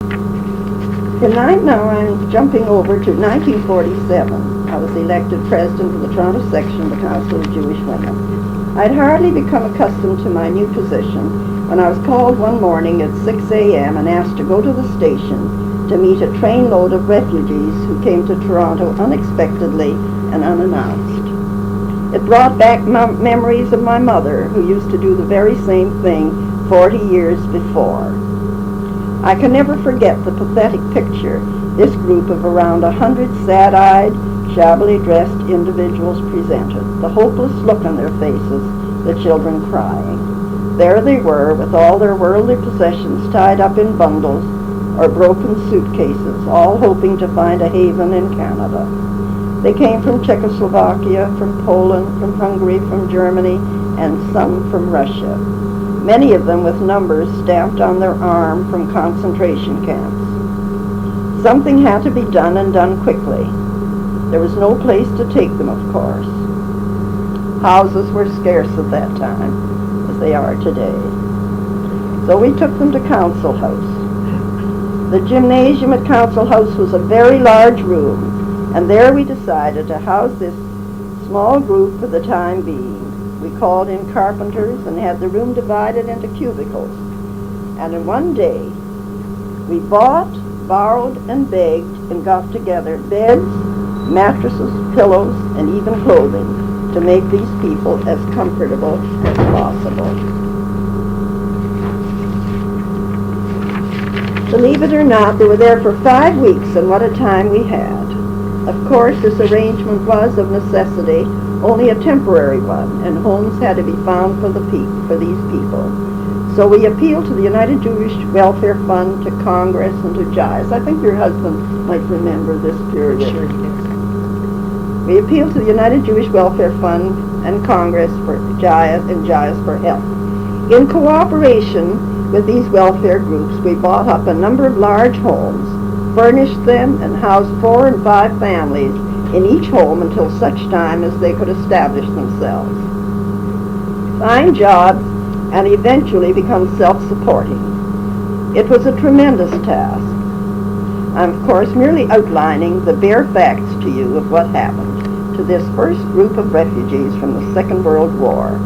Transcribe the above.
Tonight now I'm jumping over to 1947. I was elected president of the Toronto section of the Council of Jewish Women. I'd hardly become accustomed to my new position when I was called one morning at 6 a.m. and asked to go to the station to meet a trainload of refugees who came to Toronto unexpectedly and unannounced. It brought back memories of my mother, who used to do the very same thing 40 years before. I can never forget the pathetic picture this group of around 100 sad-eyed, shabbily dressed individuals presented, the hopeless look on their faces, the children crying. There they were, with all their worldly possessions tied up in bundles or broken suitcases, all hoping to find a haven in Canada. They came from Czechoslovakia, from Poland, from Hungary, from Germany, and some from Russia. Many of them with numbers stamped on their arm from concentration camps. Something had to be done, and done quickly. There was no place to take them, of course. Houses were scarce at that time, as they are today. So we took them to Council House. The gymnasium at Council House was a very large room, and there we decided to house this small group for the time being. We called in carpenters and had the room divided into cubicles. And in one day, we bought, borrowed, and begged and got together beds, mattresses, pillows, and even clothing to make these people as comfortable as possible. Believe it or not, they were there for 5 weeks, and what a time we had. Of course, this arrangement was, of necessity, only a temporary one, and homes had to be found for these people. So we appealed to the United Jewish Welfare Fund, to Congress, and to JIAS. I think your husband might remember this period. Sure he does. We appealed to the United Jewish Welfare Fund and Congress for JIAS and JIAS for help. In cooperation with these welfare groups, we bought up a number of large homes, furnished them, and housed 4 and 5 families in each home until such time as they could establish themselves, find jobs, and eventually become self-supporting. It was a tremendous task. I'm, of course, merely outlining the bare facts to you of what happened to this first group of refugees from the Second World War.